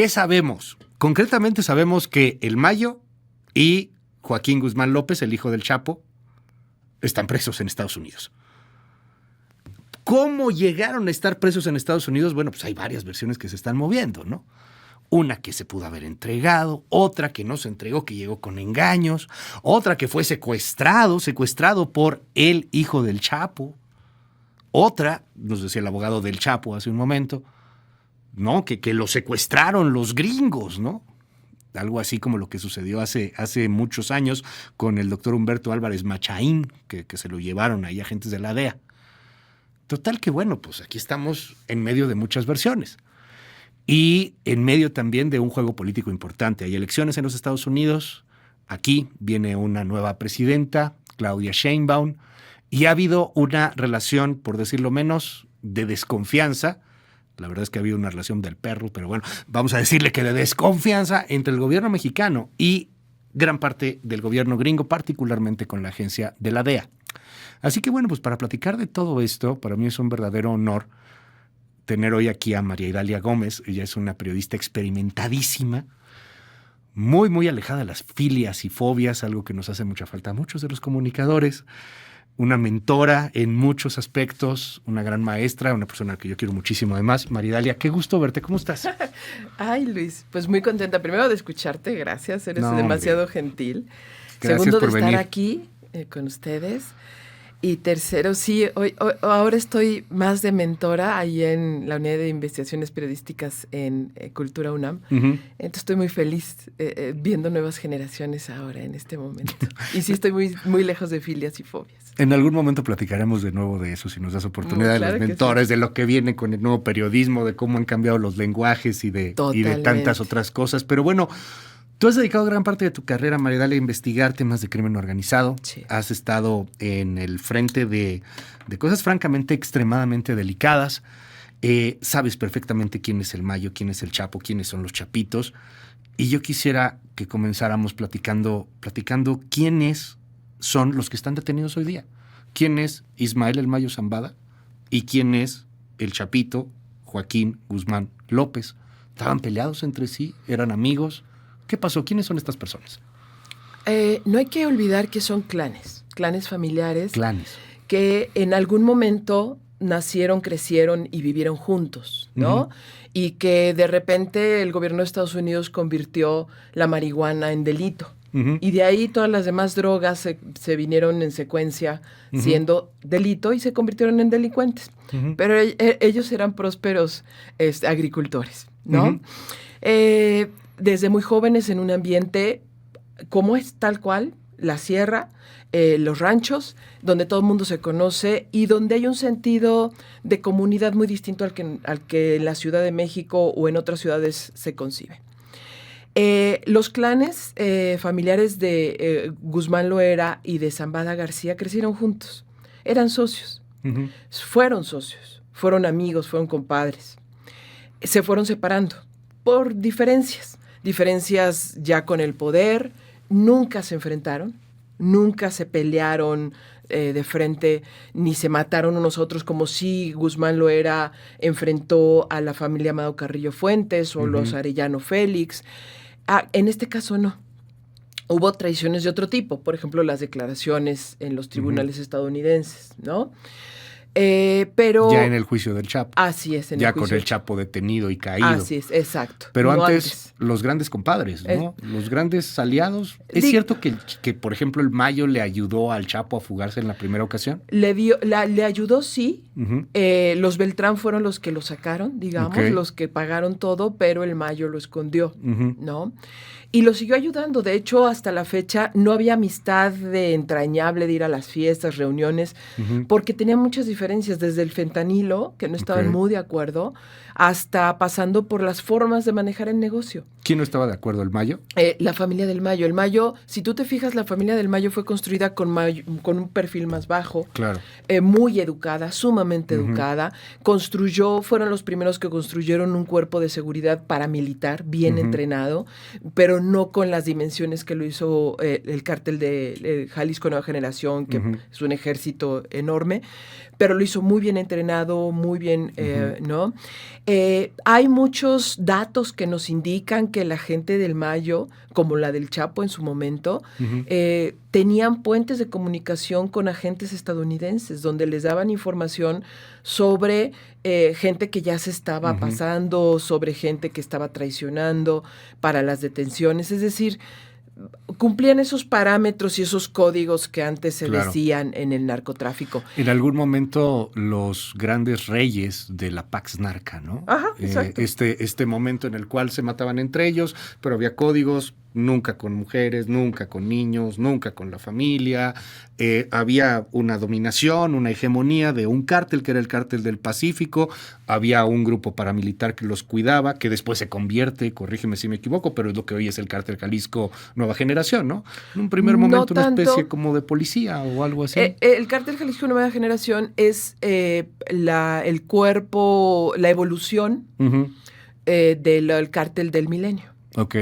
¿Qué sabemos? Concretamente sabemos que el Mayo y Joaquín Guzmán López, el hijo del Chapo, están presos en Estados Unidos. ¿Cómo llegaron a estar presos en Estados Unidos? Bueno, pues hay varias versiones que se están moviendo, ¿no? Una que se pudo haber entregado, otra que no se entregó, que llegó con engaños, otra que fue secuestrado por el hijo del Chapo, otra, nos decía el abogado del Chapo hace un momento, ¿no? Que lo secuestraron los gringos, ¿no? Algo así como lo que sucedió hace muchos años con el doctor Humberto Álvarez Machaín, que se lo llevaron ahí agentes de la DEA. Total que bueno, pues aquí estamos en medio de muchas versiones. Y en medio también de un juego político importante. Hay elecciones en los Estados Unidos, aquí viene una nueva presidenta, Claudia Sheinbaum, y ha habido una relación, por decirlo menos, de desconfianza. La verdad es que ha habido una relación del perro, pero bueno, vamos a decirle que de desconfianza entre el gobierno mexicano y gran parte del gobierno gringo, particularmente con la agencia de la DEA. Así que bueno, pues para platicar de todo esto, para mí es un verdadero honor tener hoy aquí a María Idalia Gómez. Ella es una periodista experimentadísima, muy, muy alejada de las filias y fobias, algo que nos hace mucha falta a muchos de los comunicadores. Una mentora en muchos aspectos, una gran maestra, una persona que yo quiero muchísimo además. María Idalia, qué gusto verte, ¿cómo estás? Ay, Luis, pues muy contenta. Primero de escucharte, gracias, eres demasiado gentil. Gracias Segundo, por de estar venir aquí con ustedes. Y tercero, sí, ahora estoy más de mentora ahí en la Unidad de Investigaciones Periodísticas en Cultura UNAM. Uh-huh. Entonces estoy muy feliz viendo nuevas generaciones ahora, en este momento. Y sí estoy muy, muy lejos de filias y fobias. En algún momento platicaremos de nuevo de eso, si nos das oportunidad, claro, de los mentores, sí, de lo que viene con el nuevo periodismo, de cómo han cambiado los lenguajes y de tantas otras cosas. Pero bueno, tú has dedicado gran parte de tu carrera, María Idalia, a investigar temas de crimen organizado. Sí. Has estado en el frente de cosas francamente extremadamente delicadas. Sabes perfectamente quién es el Mayo, quién es el Chapo, quiénes son los Chapitos. Y yo quisiera que comenzáramos platicando quiénes son los que están detenidos hoy día. ¿Quién es Ismael el Mayo Zambada? ¿Y quién es el Chapito Joaquín Guzmán López? ¿Estaban peleados entre sí? ¿Eran amigos? ¿Qué pasó? ¿Quiénes son estas personas? No hay que olvidar que son clanes familiares. Clanes. Que en algún momento nacieron, crecieron y vivieron juntos, ¿no? Uh-huh. Y que de repente el gobierno de Estados Unidos convirtió la marihuana en delito. Uh-huh. Y de ahí todas las demás drogas se vinieron en secuencia uh-huh. siendo delito y se convirtieron en delincuentes. Uh-huh. Pero ellos eran prósperos agricultores, ¿no? Uh-huh. Desde muy jóvenes en un ambiente como es tal cual, la sierra, los ranchos, donde todo el mundo se conoce y donde hay un sentido de comunidad muy distinto al que en la Ciudad de México o en otras ciudades se concibe. Los clanes familiares de Guzmán Loera y de Zambada García crecieron juntos, eran socios, uh-huh. fueron socios, fueron amigos, fueron compadres. Se fueron separando por diferencias ya con el poder, nunca se enfrentaron, nunca se pelearon de frente, ni se mataron unos a otros, como si Guzmán Loera enfrentó a la familia Amado Carrillo Fuentes o uh-huh. los Arellano Félix. En este caso no. Hubo traiciones de otro tipo, por ejemplo, las declaraciones en los tribunales uh-huh. estadounidenses, ¿no? Pero ya en el juicio del Chapo. Así es. Ya con el Chapo detenido y caído. Así es, exacto. Pero no antes, los grandes compadres, ¿no? Los grandes aliados. ¿Es cierto que, por ejemplo, el Mayo le ayudó al Chapo a fugarse en la primera ocasión? Le ayudó, sí. Uh-huh. Los Beltrán fueron los que lo sacaron, digamos, okay. los que pagaron todo, pero el Mayo lo escondió, uh-huh. ¿no? Y lo siguió ayudando. De hecho, hasta la fecha no había amistad de entrañable de ir a las fiestas, reuniones, uh-huh. porque tenía muchas diferencias, desde el fentanilo, que no estaban okay. muy de acuerdo, hasta pasando por las formas de manejar el negocio. ¿Quién no estaba de acuerdo? ¿El Mayo? La familia del Mayo. El Mayo, si tú te fijas, la familia del Mayo fue construida con un perfil más bajo. Claro. Muy educada, sumamente educada. Fueron los primeros que construyeron un cuerpo de seguridad paramilitar bien entrenado, pero no con las dimensiones que lo hizo el cártel de Jalisco Nueva Generación, que es un ejército enorme, pero lo hizo muy bien entrenado, muy bien, ¿no? Hay muchos datos que nos indican que la gente del Mayo, como la del Chapo en su momento, tenían puentes de comunicación con agentes estadounidenses, donde les daban información sobre gente que ya se estaba pasando, sobre gente que estaba traicionando para las detenciones. Es decir, cumplían esos parámetros y esos códigos que antes se decían en el narcotráfico. En algún momento los grandes reyes de la Pax Narca, ¿no? Ajá, exacto. Este momento en el cual se mataban entre ellos, pero había códigos, nunca con mujeres, nunca con niños, nunca con la familia. Había una dominación, una hegemonía de un cártel que era el Cártel del Pacífico. Había un grupo paramilitar que los cuidaba, que después se convierte, corrígeme si me equivoco, pero es lo que hoy es el Cártel Jalisco Nueva Generación, ¿no? En un primer momento una especie como de policía o algo así. El Cártel Jalisco Nueva Generación es el cuerpo, la evolución del Cártel del Milenio. Ok.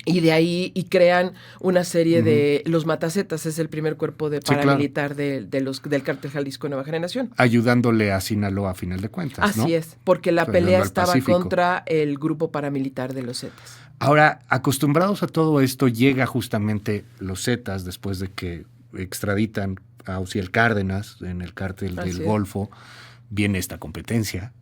Y de ahí crean una serie de... Los Matacetas es el primer cuerpo de paramilitar del Cártel Jalisco Nueva Generación. Ayudándole a Sinaloa a final de cuentas, ¿no? Así es, porque la pelea estaba contra el grupo paramilitar de los Zetas. Ahora, acostumbrados a todo esto, llega justamente los Zetas después de que extraditan a Osiel Cárdenas en el Cártel del Golfo. Viene esta competencia.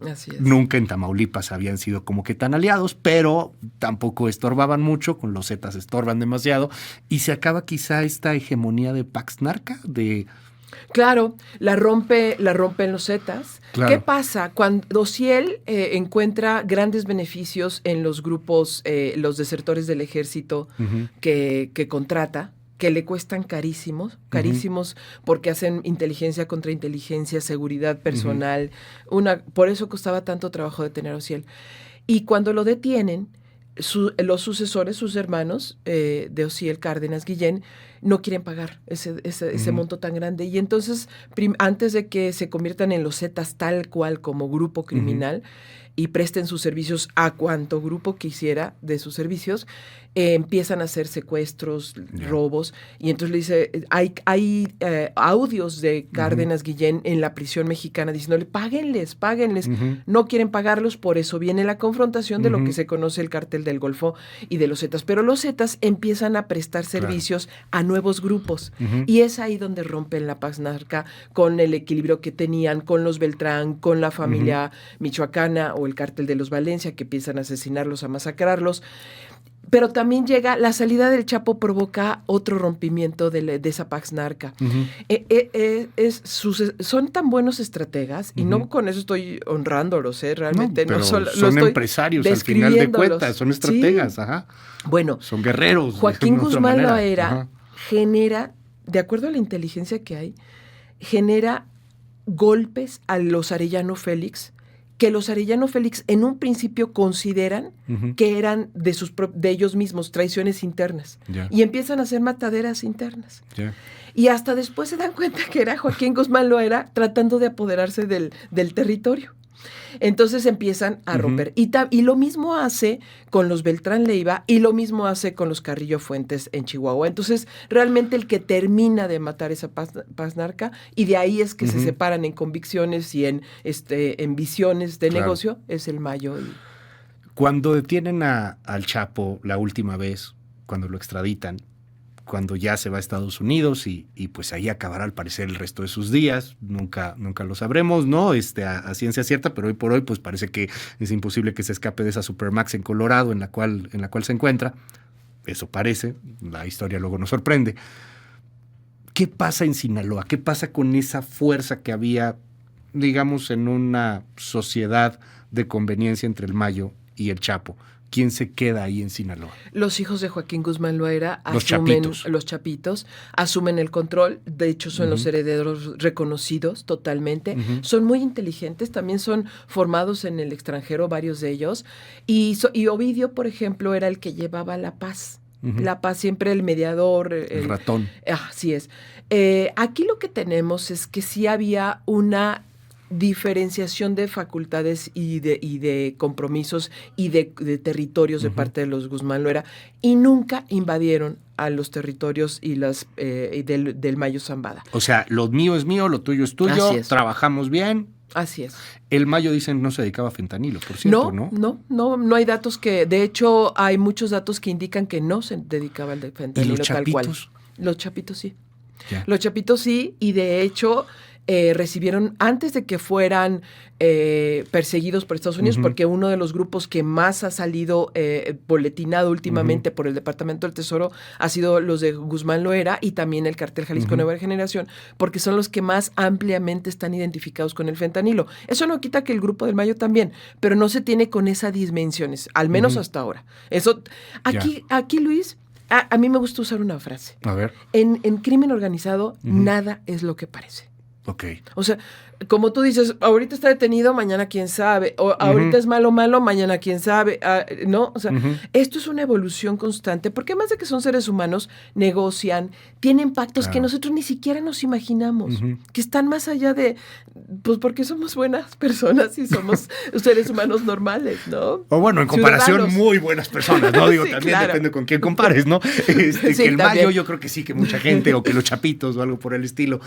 Así es. Nunca en Tamaulipas habían sido como que tan aliados, pero tampoco estorbaban mucho, con los Zetas estorban demasiado, y se acaba quizá esta hegemonía de Pax Narca, de... Claro, la rompen los Zetas. Claro. ¿Qué pasa? Cuando Osiel encuentra grandes beneficios en los grupos, los desertores del ejército que contrata, que le cuestan carísimos porque hacen inteligencia contra inteligencia, seguridad personal. Por eso costaba tanto trabajo detener a Osiel. Y cuando lo detienen, los sucesores, sus hermanos de Osiel Cárdenas Guillén, no quieren pagar ese monto tan grande. Y entonces, antes de que se conviertan en los Zetas tal cual como grupo criminal y presten sus servicios a cuanto grupo quisiera de sus servicios, empiezan a hacer secuestros, robos, y entonces le dice, hay audios de Cárdenas Guillén en la prisión mexicana diciéndole, páguenles, no quieren pagarlos, por eso viene la confrontación de lo que se conoce el Cártel del Golfo y de los Zetas, pero los Zetas empiezan a prestar servicios a nuevos grupos, y es ahí donde rompen la Pax Narca con el equilibrio que tenían con los Beltrán, con la familia michoacana o el Cártel de los Valencia, que empiezan a asesinarlos, a masacrarlos. Pero también la salida del Chapo provoca otro rompimiento de esa Pax Narca. Son tan buenos estrategas, y no con eso estoy honrándolos, realmente. Pero no son empresarios al final de cuentas, son estrategas, Bueno, son guerreros. Joaquín Guzmán Loera genera, de acuerdo a la inteligencia que hay, genera golpes a los Arellano Félix, que los Arellano Félix en un principio consideran que eran de ellos mismos, traiciones internas. Y empiezan a hacer mataderas internas. Y hasta después se dan cuenta que era Joaquín Guzmán Loera tratando de apoderarse del territorio. Entonces empiezan a romper. Y lo mismo hace con los Beltrán Leiva y lo mismo hace con los Carrillo Fuentes en Chihuahua. Entonces, realmente el que termina de matar esa Pax Narca, y de ahí es que se separan en convicciones y en visiones de negocio, es el Mayo. Cuando detienen al Chapo la última vez, cuando lo extraditan, cuando ya se va a Estados Unidos y pues ahí acabará al parecer el resto de sus días, nunca lo sabremos, ¿no? A ciencia cierta, pero hoy por hoy pues parece que es imposible que se escape de esa Supermax en Colorado en la cual se encuentra. Eso parece, la historia luego nos sorprende. ¿Qué pasa en Sinaloa? ¿Qué pasa con esa fuerza que había, digamos, en una sociedad de conveniencia entre el Mayo y el Chapo, ¿quién se queda ahí en Sinaloa? Los hijos de Joaquín Guzmán Loera Los asumen, chapitos. los chapitos, asumen el control, de hecho son los herederos reconocidos totalmente, son muy inteligentes, también son formados en el extranjero, varios de ellos, y Ovidio, por ejemplo, era el que llevaba la paz. La paz, siempre el mediador. El ratón. Así es. Aquí lo que tenemos es que sí había una diferenciación de facultades y de compromisos y de territorios de parte de los Guzmán Loera, y nunca invadieron a los territorios y del Mayo Zambada. O sea, lo mío es mío, lo tuyo es tuyo, Así es. trabajamos bien. Así es. El Mayo, dicen, no se dedicaba a fentanilo, por cierto, ¿no? No hay datos que, de hecho, hay muchos datos que indican que no se dedicaba al fentanilo tal cual. Los chapitos sí. Ya. Los chapitos sí, y de hecho recibieron, antes de que fueran perseguidos por Estados Unidos, porque uno de los grupos que más ha salido boletinado últimamente por el Departamento del Tesoro ha sido los de Guzmán Loera y también el Cartel Jalisco Nueva Generación, porque son los que más ampliamente están identificados con el fentanilo. Eso no quita que el Grupo del Mayo también, pero no se tiene con esas dimensiones, al menos hasta ahora. Eso, aquí Luis, a mí me gusta usar una frase. A ver. En crimen organizado, nada es lo que parece. Ok. O sea, como tú dices, ahorita está detenido, mañana quién sabe, o ahorita es malo, mañana quién sabe, ¿no? O sea, esto es una evolución constante, porque además de que son seres humanos, negocian, tienen pactos que nosotros ni siquiera nos imaginamos, que están más allá de, pues porque somos buenas personas y somos seres humanos normales, ¿no? O bueno, en comparación, Ciudadanos. muy buenas personas, ¿no? Digo, Sí, también claro. depende con quién compares, ¿no? Sí, que el también. Mayo, yo creo que sí, que mucha gente, o que los chapitos o algo por el estilo.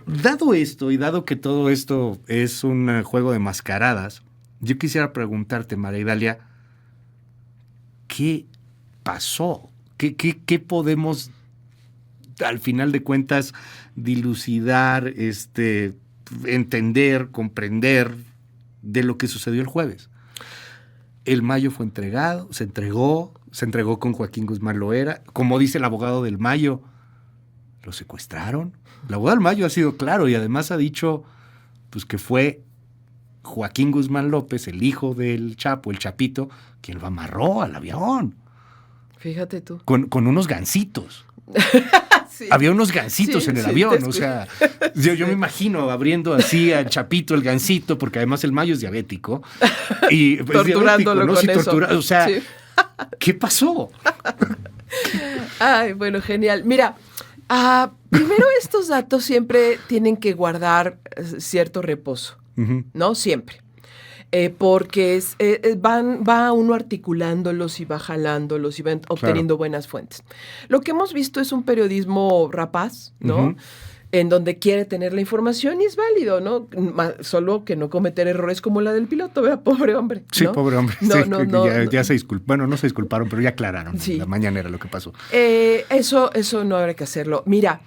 Dado esto, y dado que todo esto es un juego de mascaradas, yo quisiera preguntarte, María Idalia, ¿qué pasó? ¿Qué podemos, al final de cuentas, dilucidar, entender, comprender de lo que sucedió el jueves? El Mayo fue entregado, se entregó con Joaquín Guzmán Loera. Como dice el abogado del Mayo, lo secuestraron. El abogado del Mayo ha sido claro y además ha dicho pues, que fue Joaquín Guzmán López, el hijo del Chapo, el Chapito, quien lo amarró al avión. Fíjate tú. Con unos gansitos. Sí. Había unos gansitos Sí, en el sí, avión, te o sea, yo me imagino abriendo así al Chapito el gansito, porque además el Mayo es diabético. Y es torturándolo diabético, ¿no? con eso. O sea, Sí. ¿qué pasó? Ay, bueno, genial. Mira, primero estos datos siempre tienen que guardar cierto reposo, ¿no? Siempre. Porque va uno articulándolos y va jalándolos y va obteniendo buenas fuentes. Lo que hemos visto es un periodismo rapaz, ¿no? En donde quiere tener la información y es válido, ¿no? Solo que no cometer errores como la del piloto, ¿verdad? Pobre hombre, ¿no? Sí, pobre hombre. No, Sí, no, ya se disculparon. Bueno, no se disculparon, pero ya aclararon. Sí. La mañanera lo que pasó. Eso no habrá que hacerlo. Mira,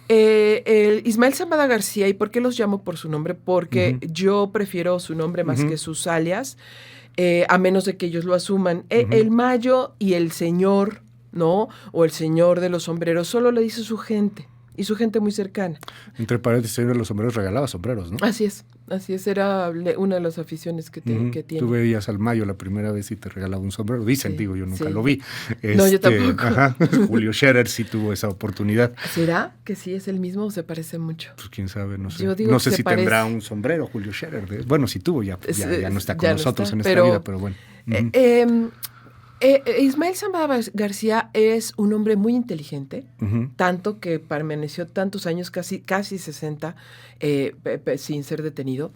el Ismael Zambada García, ¿y por qué los llamo por su nombre? Porque yo prefiero su nombre más que sus alias, a menos de que ellos lo asuman. El Mayo y el señor, ¿no? O el señor de los sombreros, solo le dice su gente, y su gente muy cercana. Entre paréntesis, el de los sombreros regalaba sombreros, ¿no? Así es, era una de las aficiones que tiene. Tú veías al Mayo la primera vez y te regalaba un sombrero. Dicen, Sí, digo, yo nunca sí. lo vi. No, yo tampoco. Julio Scherer sí tuvo esa oportunidad. ¿Será que sí es el mismo o se parece mucho? Pues quién sabe, no sé. Yo digo No que sé se si parece. tendrá un sombrero Julio Scherer. Bueno, sí tuvo, ya no está con Ya no nosotros está, en esta vida, pero bueno. Ismael Zambada García es un hombre muy inteligente, tanto que permaneció tantos años, casi 60, sin ser detenido.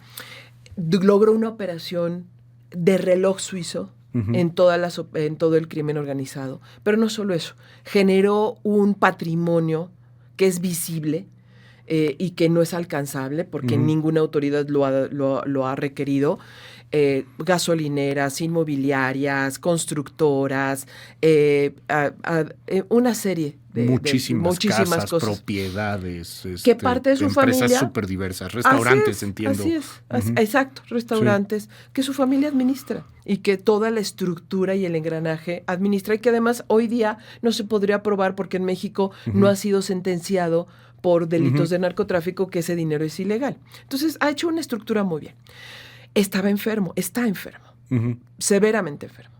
Logró una operación de reloj suizo en todo el crimen organizado. Pero no solo eso, generó un patrimonio que es visible y que no es alcanzable porque ninguna autoridad lo ha requerido. Gasolineras, inmobiliarias, constructoras, una serie de muchísimas casas, cosas. Propiedades. Que parte de su empresas familia. súper diversas, restaurantes, Así es, entiendo. Así es, exacto, restaurantes, que su familia administra y que toda la estructura y el engranaje administra y que además hoy día no se podría probar porque en México no ha sido sentenciado por delitos de narcotráfico, que ese dinero es ilegal. Entonces ha hecho una estructura muy bien. Estaba enfermo, está enfermo, Ujú. severamente enfermo.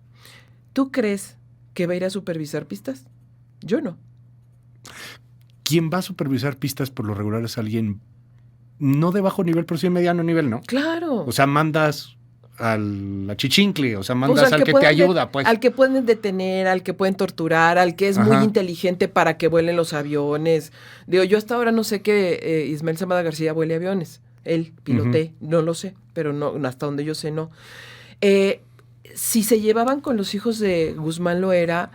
¿Tú crees que va a ir a supervisar pistas? Yo no. Quien va a supervisar pistas por lo regular es alguien no de bajo nivel, pero sí de mediano nivel, ¿no? Claro. O sea, mandas al achichincle, o sea, Pues mandas al que te pueden ayuda, pues. al que pueden detener, al que pueden torturar, al que es muy Ajá. inteligente para que vuelen los aviones. Digo, yo hasta ahora no sé que Ismael Zamora García vuele aviones. Él pilotee, no lo sé, pero no, hasta donde yo sé, no. Si se llevaban con los hijos de Guzmán Loera,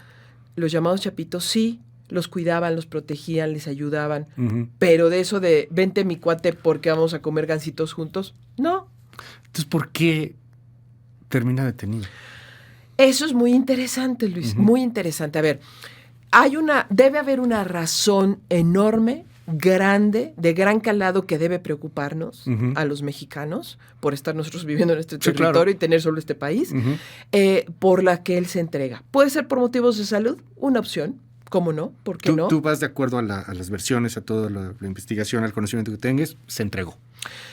los llamados chapitos, sí, los cuidaban, los protegían, les ayudaban. Ujú. Pero de eso de, vente mi cuate porque vamos a comer gansitos juntos, no. Entonces, ¿por qué termina detenido? Eso es muy interesante, Luis, muy interesante. A ver, debe haber una razón enorme, grande, de gran calado que debe preocuparnos a los mexicanos por estar nosotros viviendo en este territorio claro. y tener solo este país, por la que él se entrega. Puede ser por motivos de salud, una opción. ¿Cómo no? ¿Por qué no? Tú vas de acuerdo a las versiones, a toda la investigación, al conocimiento que tengas, se entregó.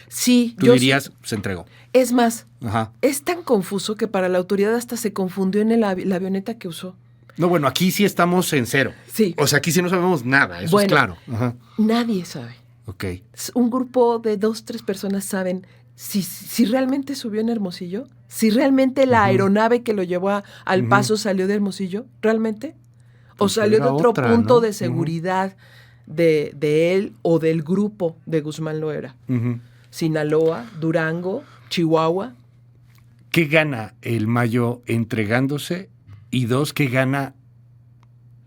Sí, Tú dirías, se entregó. Es más, Ajá. es tan confuso que para la autoridad hasta se confundió en la avioneta que usó. No, bueno, aquí sí estamos en cero. Sí. O sea, aquí sí no sabemos nada, eso Bueno, es claro. Ajá. Nadie sabe. Ok. Un grupo de 2, 3 personas saben si realmente subió en Hermosillo, si realmente la aeronave que lo llevó al Paso salió de Hermosillo, ¿realmente? ¿O Pues salió de era otro otra, punto ¿no? de seguridad de él o del grupo de Guzmán Loera? Sinaloa, Durango, Chihuahua. ¿Qué gana el Mayo entregándose? Y dos, ¿qué gana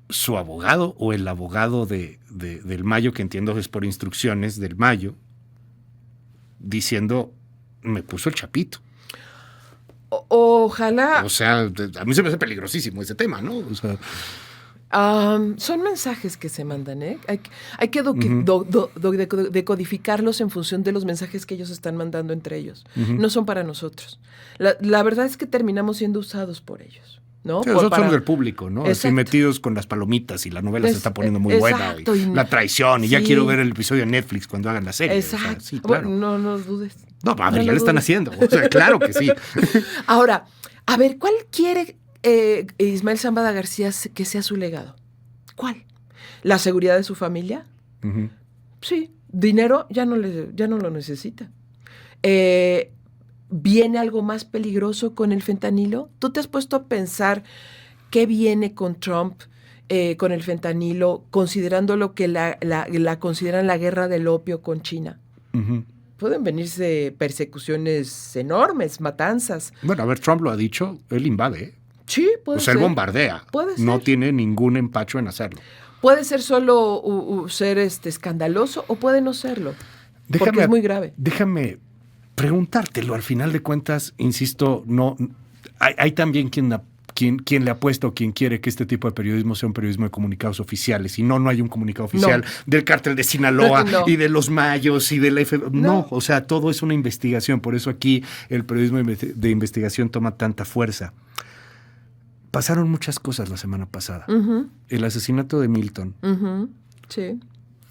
su abogado o el abogado del Mayo, que entiendo es por instrucciones del Mayo, diciendo, me puso el chapito? Ojalá. O sea, a mí se me hace peligrosísimo ese tema, ¿no? O sea, son mensajes que se mandan, ¿eh? Hay que decodificarlos en función de los mensajes que ellos están mandando entre ellos. No son para nosotros. La verdad es que terminamos siendo usados por ellos, ¿no? sí, nosotros somos del público, ¿no? Así metidos con las palomitas y la novela se está poniendo muy buena. Y la traición, y ya quiero ver el episodio de Netflix cuando hagan la serie. Exacto. O sea, sí, claro. Bueno, no dudes. No, a ver, ya lo están haciendo. O sea, claro que sí. Ahora, a ver, ¿cuál quiere Ismael Zamora García que sea su legado? ¿Cuál? ¿La seguridad de su familia? Sí. Dinero ya no lo necesita. ¿Viene algo más peligroso con el fentanilo? ¿Tú te has puesto a pensar qué viene con Trump, con el fentanilo, considerando lo que la consideran la guerra del opio con China? Pueden venirse persecuciones enormes, matanzas. Bueno, a ver, Trump lo ha dicho, él invade, ¿eh? Sí, puede ser. O sea, él bombardea. Puede ser. No tiene ningún empacho en hacerlo. Puede ser solo ser escandaloso o puede no serlo. Porque es muy grave. Déjame preguntártelo. Al final de cuentas, insisto, no hay también quien le apuesta o quien quiere que este tipo de periodismo sea un periodismo de comunicados oficiales. Y no hay un comunicado oficial del cártel de Sinaloa y de los Mayos y del FBI. No, o sea, todo es una investigación. Por eso aquí el periodismo de investigación toma tanta fuerza. Pasaron muchas cosas la semana pasada. El asesinato de Milton. Sí.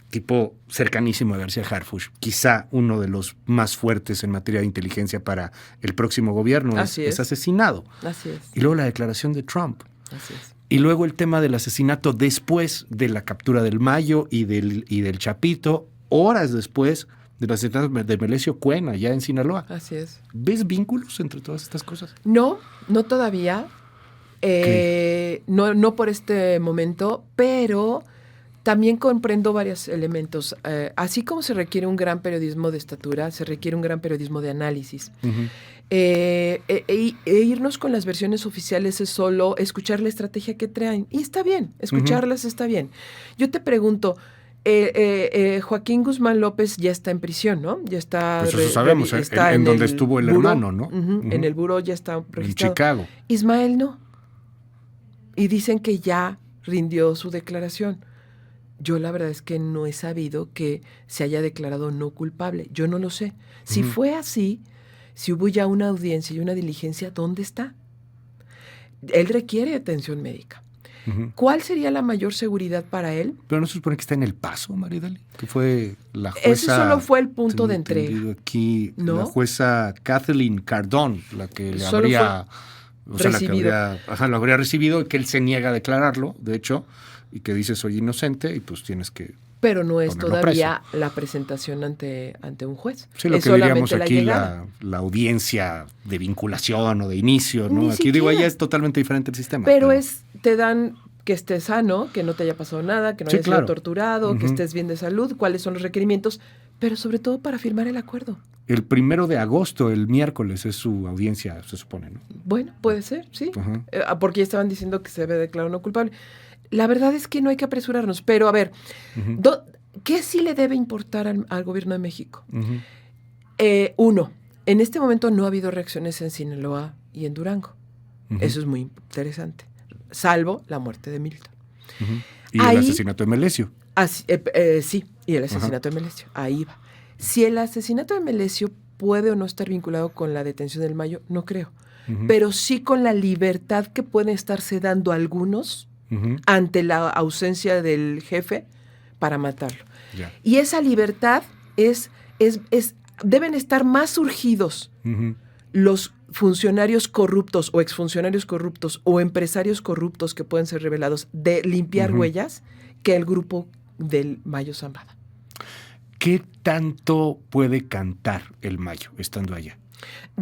Tipo cercanísimo a García Harfuch, quizá uno de los más fuertes en materia de inteligencia para el próximo gobierno, es asesinado. Así es. Y luego la declaración de Trump. Así es. Y luego el tema del asesinato después de la captura del Mayo y del Chapito, horas después del asesinato de Melesio Cuen allá en Sinaloa. Así es. ¿Ves vínculos entre todas estas cosas? No todavía. No por este momento, pero también comprendo varios elementos. Así como se requiere un gran periodismo de estatura, se requiere un gran periodismo de análisis. Irnos con las versiones oficiales es solo escuchar la estrategia que traen. Y está bien, escucharlas está bien. Yo te pregunto, Joaquín Guzmán López ya está en prisión, ¿no? Ya está... Pues eso sabemos, está en donde estuvo el buró, hermano, ¿no? En el buró ya está registrado. En Chicago. Ismael no. Y dicen que ya rindió su declaración. Yo la verdad es que no he sabido que se haya declarado no culpable. Yo no lo sé. Si fue así, si hubo ya una audiencia y una diligencia, ¿dónde está? Él requiere atención médica. ¿Cuál sería la mayor seguridad para él? Pero no se supone que está en El Paso, Maridali, que fue la jueza. Ese solo fue el punto de tengo entrega. entendido aquí, ¿No? la jueza Kathleen Cardone, la que le Solo habría, o sea, recibido. lo habría recibido, que él se niega a declararlo, de hecho, y que dice soy inocente y pues tienes que. Pero no es ponerlo todavía la presentación ante un juez. Sí, lo es que diríamos solamente aquí, la llegada. la audiencia de vinculación o de inicio, ¿no? Ni Aquí digo, siquiera. ya es totalmente diferente el sistema. Pero te dan que estés sano, que no te haya pasado nada, que no Sí, hayas claro. sido torturado, que estés bien de salud, cuáles son los requerimientos, pero sobre todo para firmar el acuerdo. El 1 de agosto, el miércoles, es su audiencia, se supone, ¿no? Bueno, puede ser, sí. Ajá. Porque ya estaban diciendo que se debe declarar no culpable. La verdad es que no hay que apresurarnos, pero a ver, ¿qué sí le debe importar al gobierno de México? Uno, en este momento no ha habido reacciones en Sinaloa y en Durango. Eso es muy interesante, salvo la muerte de Milton. Y el asesinato de Melesio. Sí, y el asesinato de Melesio, ahí va. Si el asesinato de Melesio puede o no estar vinculado con la detención del Mayo, no creo, pero sí con la libertad que pueden estarse dando algunos ante la ausencia del jefe para matarlo. Ya. Y esa libertad deben estar más urgidos los funcionarios corruptos o exfuncionarios corruptos o empresarios corruptos que pueden ser revelados de limpiar huellas que el grupo del Mayo Zambada. ¿Qué tanto puede cantar el Mayo estando allá?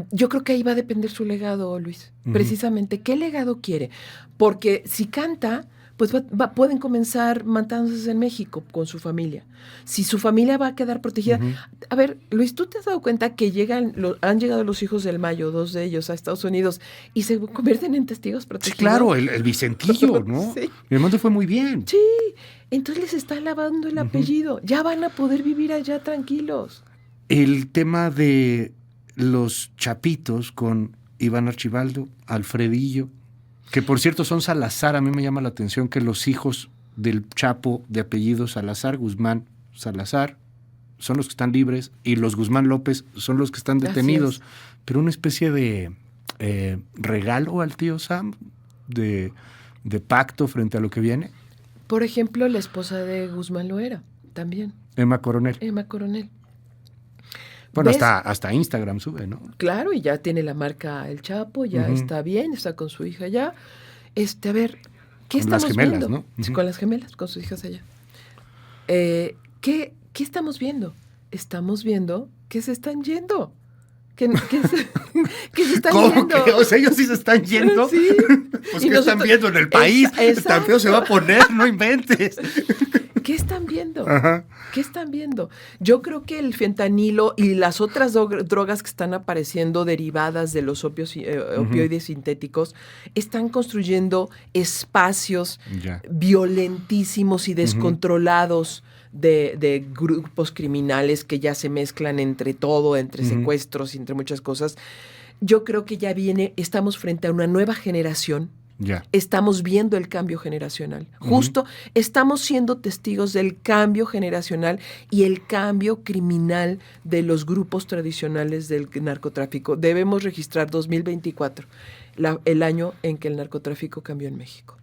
Yo creo que ahí va a depender su legado, Luis. Precisamente, ¿qué legado quiere? Porque si canta, pues pueden comenzar matándose en México con su familia. Si su familia va a quedar protegida. A ver, Luis, ¿tú te has dado cuenta que han llegado los hijos del Mayo, 2 de ellos, a Estados Unidos y se convierten en testigos protegidos? Sí, claro, el Vicentillo, ¿no? Sí. Mi hermano fue muy bien. Sí, entonces les está lavando el apellido. Ya van a poder vivir allá tranquilos. El tema de los chapitos con Iván Archibaldo, Alfredillo, que por cierto son Salazar. A mí me llama la atención que los hijos del Chapo de apellido Salazar, Guzmán Salazar, son los que están libres y los Guzmán López son los que están detenidos. Pero una especie de regalo al tío Sam, de pacto frente a lo que viene. Por ejemplo, la esposa de Guzmán lo era también. Emma Coronel. Emma Coronel. Bueno, hasta Instagram sube, ¿no? Claro, y ya tiene la marca El Chapo, ya está bien, está con su hija ya. A ver, ¿qué con estamos las gemelas, viendo? ¿no? Sí, con las gemelas, con sus hijas allá. ¿Qué estamos viendo? Estamos viendo que se están yendo. Que se están ¿Cómo yendo. que? O sea, ellos sí se están yendo. Sí. Pues Y ¿qué están viendo en el país? Tan feo se va a poner, no inventes. ¿Qué están viendo? Ajá. ¿Qué están viendo? Yo creo que el fentanilo y las otras drogas que están apareciendo derivadas de los opioides sintéticos están construyendo espacios violentísimos y descontrolados de grupos criminales que ya se mezclan entre todo, entre secuestros y entre muchas cosas. Yo creo que estamos frente a una nueva generación. Estamos viendo el cambio generacional. Justo estamos siendo testigos del cambio generacional y el cambio criminal de los grupos tradicionales del narcotráfico. Debemos registrar 2024, el año en que el narcotráfico cambió en México.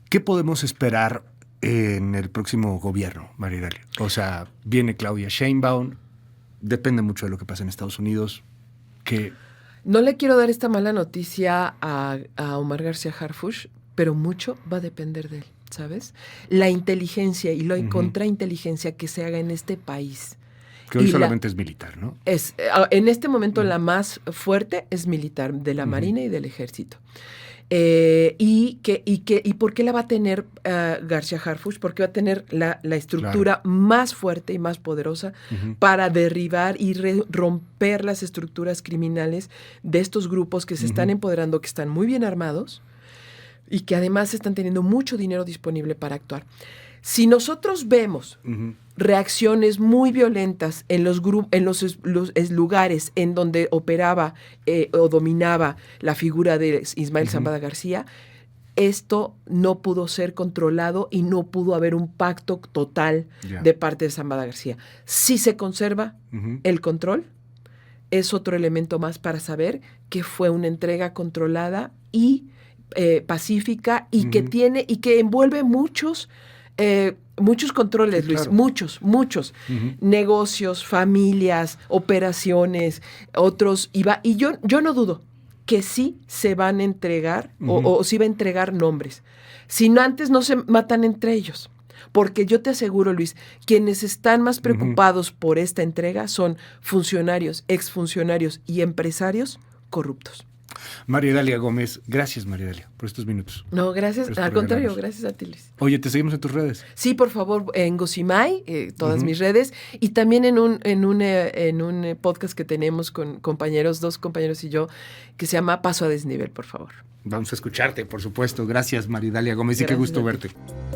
¿Qué podemos esperar en el próximo gobierno, Maridali? O sea, viene Claudia Sheinbaum, depende mucho de lo que pasa en Estados Unidos. No le quiero dar esta mala noticia a Omar García Harfuch, pero mucho va a depender de él, ¿sabes? La inteligencia y la contrainteligencia que se haga en este país. Que hoy solamente es militar, ¿no? En este momento la más fuerte es militar, de la Marina y del Ejército. ¿Y por qué la va a tener García Harfuch? Porque va a tener la estructura más fuerte y más poderosa para derribar y romper las estructuras criminales de estos grupos que se están empoderando, que están muy bien armados y que además están teniendo mucho dinero disponible para actuar. Si nosotros vemos reacciones muy violentas en los lugares en donde operaba o dominaba la figura de Ismael Zambada García, esto no pudo ser controlado y no pudo haber un pacto total de parte de Zambada García. Si se conserva el control, es otro elemento más para saber que fue una entrega controlada y pacífica y que tiene y que envuelve muchos controles, Sí, Luis, claro. muchos. Negocios, familias, operaciones, otros. Y yo no dudo que sí se van a entregar o sí va a entregar nombres. Si no, antes no se matan entre ellos. Porque yo te aseguro, Luis, quienes están más preocupados por esta entrega son funcionarios, exfuncionarios y empresarios corruptos. María Dalia Gómez, gracias María Dalia por estos minutos. No, gracias. Gracias Al por contrario, regalarnos. gracias a ti, Luis. Oye, te seguimos en tus redes. Sí, por favor, en Gocimay, todas mis redes, y también en un podcast que tenemos con dos compañeros y yo, que se llama Paso a Desnivel, por favor. Vamos a escucharte, por supuesto. Gracias, María Dalia Gómez, y qué Gracias gusto a ti. verte.